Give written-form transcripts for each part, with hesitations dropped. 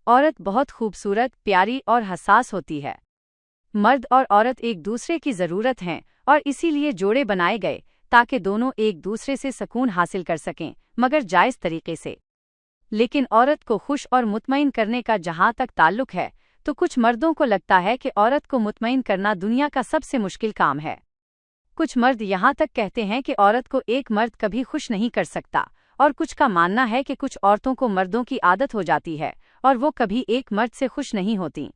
عورت بہت خوبصورت، پیاری اور حساس ہوتی ہے۔ مرد اور عورت ایک دوسرے کی ضرورت ہیں اور اسی لیے جوڑے بنائے گئے تاکہ دونوں ایک دوسرے سے سکون حاصل کر سکیں، مگر جائز طریقے سے۔ لیکن عورت کو خوش اور مطمئن کرنے کا جہاں تک تعلق ہے تو کچھ مردوں کو لگتا ہے کہ عورت کو مطمئن کرنا دنیا کا سب سے مشکل کام ہے۔ کچھ مرد یہاں تک کہتے ہیں کہ عورت کو ایک مرد کبھی خوش نہیں کر سکتا، اور کچھ کا ماننا ہے کہ کچھ عورتوں کو مردوں کی عادت ہو جاتی ہے اور وہ کبھی ایک مرد سے خوش نہیں ہوتیں۔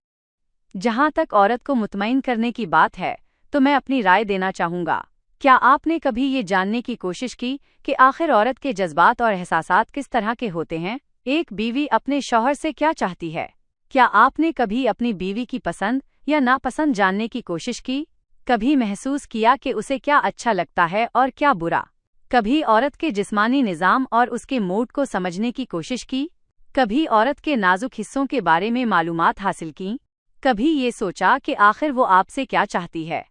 جہاں تک عورت کو مطمئن کرنے کی بات ہے تو میں اپنی رائے دینا چاہوں گا۔ کیا آپ نے کبھی یہ جاننے کی کوشش کی کہ آخر عورت کے جذبات اور احساسات کس طرح کے ہوتے ہیں؟ ایک بیوی اپنے شوہر سے کیا چاہتی ہے؟ کیا آپ نے کبھی اپنی بیوی کی پسند یا ناپسند جاننے کی کوشش کی؟ کبھی محسوس کیا کہ اسے کیا اچھا لگتا ہے اور کیا برا؟ کبھی عورت کے جسمانی نظام اور اس کے موڈ کو سمجھنے کی کوشش کی؟ کبھی عورت کے نازک حصوں کے بارے میں معلومات حاصل کیں؟ کبھی یہ سوچا کہ آخر وہ آپ سے کیا چاہتی ہے؟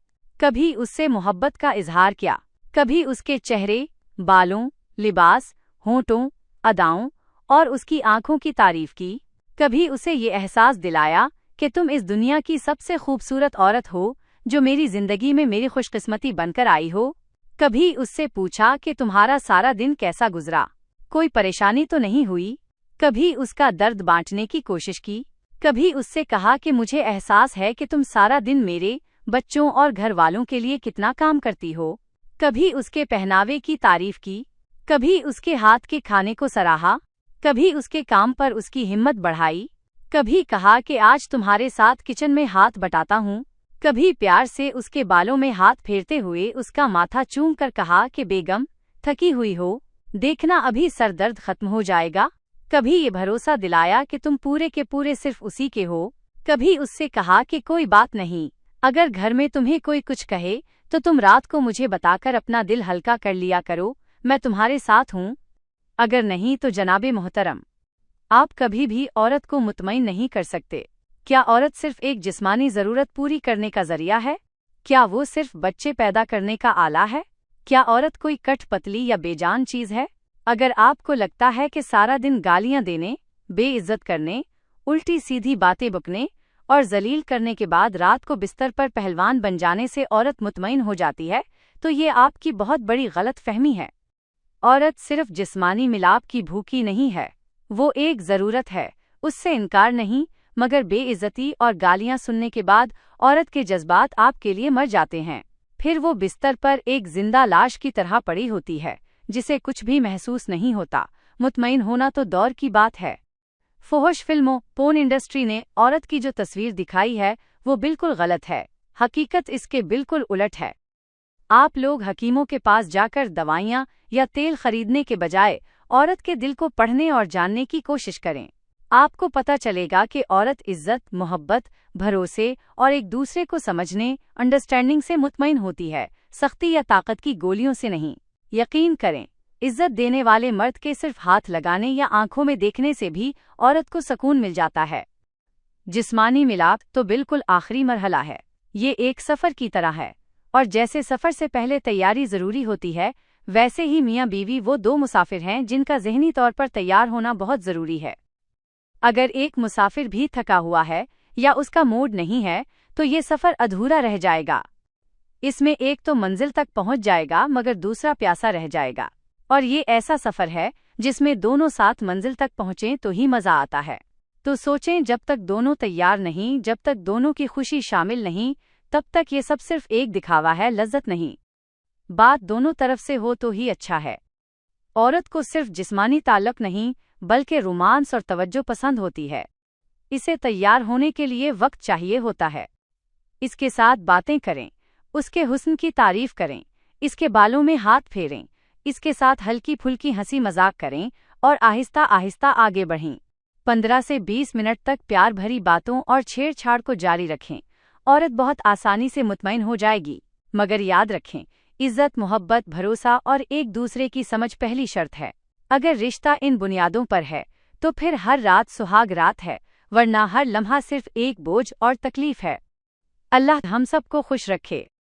کبھی اس سے محبت کا اظہار کیا؟ کبھی اس کے چہرے، بالوں، لباس، ہونٹوں، اداؤں اور اس کی آنکھوں کی تعریف کی؟ کبھی اسے یہ احساس دلایا کہ تم اس دنیا کی سب سے خوبصورت عورت ہو جو میری زندگی میں میری خوش قسمتی بن کر آئی ہو؟ کبھی اس سے پوچھا کہ تمہارا سارا دن کیسا گزرا؟ کوئی پریشانی تو نہیں ہوئی؟ کبھی اس کا درد بانٹنے کی کوشش کی؟ کبھی اس سے کہا کہ مجھے احساس ہے کہ تم سارا دن میرے، بچوں اور گھر والوں کے لیے کتنا کام کرتی ہو؟ کبھی اس کے پہناوے کی تعریف کی؟ کبھی اس کے ہاتھ کے کھانے کو سراہا؟ کبھی اس کے کام پر اس کی ہمت بڑھائی؟ کبھی کہا کہ آج تمہارے ساتھ کچن میں ہاتھ بٹاتا ہوں؟ کبھی پیار سے اس کے بالوں میں ہاتھ پھیرتے ہوئے اس کا ماتھا چوم کر کہا کہ بیگم، تھکی ہوئی ہو، دیکھنا ابھی سر درد ختم ہو جائے گا؟ کبھی یہ بھروسہ دلایا کہ تم پورے کے پورے صرف اسی کے ہو؟ کبھی اس سے کہا کہ کوئی بات نہیں، اگر گھر میں تمہیں کوئی کچھ کہے تو تم رات کو مجھے بتا کر اپنا دل ہلکا کر لیا کرو، میں تمہارے ساتھ ہوں؟ اگر نہیں تو جناب محترم، آپ کبھی بھی عورت کو مطمئن نہیں کر سکتے۔ کیا عورت صرف ایک جسمانی ضرورت پوری کرنے کا ذریعہ ہے؟ کیا وہ صرف بچے پیدا کرنے کا آلہ ہے؟ کیا عورت کوئی کٹ پتلی یا بے جان چیز ہے؟ اگر آپ کو لگتا ہے کہ سارا دن گالیاں دینے، بے عزت کرنے، الٹی سیدھی باتیں بکنے اور ذلیل کرنے کے بعد رات کو بستر پر پہلوان بن جانے سے عورت مطمئن ہو جاتی ہے تو یہ آپ کی بہت بڑی غلط فہمی ہے۔ عورت صرف جسمانی ملاپ کی بھوکی نہیں ہے، وہ ایک ضرورت ہے، اس سے انکار نہیں، مگر بے عزتی اور گالیاں سننے کے بعد عورت کے جذبات آپ کے لیے مر جاتے ہیں، پھر وہ بستر پر ایک زندہ لاش کی طرح پڑی ہوتی ہے جسے کچھ بھی محسوس نہیں ہوتا۔ مطمئن ہونا تو دور کی بات ہے۔ فحش فلموں، پورن انڈسٹری نے عورت کی جو تصویر دکھائی ہے وہ بالکل غلط ہے، حقیقت اس کے بالکل الٹ ہے۔ آپ لوگ حکیموں کے پاس جا کر دوائیاں یا تیل خریدنے کے بجائے عورت کے دل کو پڑھنے اور جاننے کی کوشش کریں۔ آپ کو پتہ چلے گا کہ عورت عزت، محبت، بھروسے اور ایک دوسرے کو سمجھنے، انڈرسٹینڈنگ سے مطمئن ہوتی ہے، سختی یا طاقت کی گولیوں سے نہیں۔ یقین کریں، عزت دینے والے مرد کے صرف ہاتھ لگانے یا آنکھوں میں دیکھنے سے بھی عورت کو سکون مل جاتا ہے۔ جسمانی ملاپ تو بالکل آخری مرحلہ ہے، یہ ایک سفر کی طرح ہے، اور جیسے سفر سے پہلے تیاری ضروری ہوتی ہے، ویسے ہی میاں بیوی وہ دو مسافر ہیں جن کا ذہنی طور پر تیار ہونا بہت ضروری ہے۔ اگر ایک مسافر بھی تھکا ہوا ہے یا اس کا موڈ نہیں ہے تو یہ سفر ادھورا رہ جائے گا۔ اس میں ایک تو منزل تک پہنچ جائے گا مگر دوسرا پیاسا رہ جائے گا، اور یہ ایسا سفر ہے جس میں دونوں ساتھ منزل تک پہنچیں تو ہی مزہ آتا ہے۔ تو سوچیں، جب تک دونوں تیار نہیں، جب تک دونوں کی خوشی شامل نہیں، تب تک یہ سب صرف ایک دکھاوا ہے، لذت نہیں۔ بات دونوں طرف سے ہو تو ہی اچھا ہے۔ عورت کو صرف جسمانی تعلق نہیں بلکہ رومانس اور توجہ پسند ہوتی ہے۔ اسے تیار ہونے کے لیے وقت چاہیے ہوتا ہے۔ اس کے ساتھ باتیں کریں، اس کے حسن کی تعریف کریں، اس کے بالوں میں ہاتھ پھیریں، اس کے ساتھ ہلکی پھلکی ہنسی مذاق کریں اور آہستہ آہستہ آگے بڑھیں۔ 15 سے 20 منٹ تک پیار بھری باتوں اور چھیڑ چھاڑ کو جاری رکھیں۔ عورت بہت آسانی سے مطمئن ہو جائے گی، مگر یاد رکھیں، عزت، محبت، بھروسہ اور ایک دوسرے کی سمجھ پہلی شرط ہے۔ اگر رشتہ ان بنیادوں پر ہے تو پھر ہر رات سہاگ رات ہے، ورنہ ہر لمحہ صرف ایک بوجھ اور تکلیف ہے۔ اللہ ہم سب کو خوش رکھے۔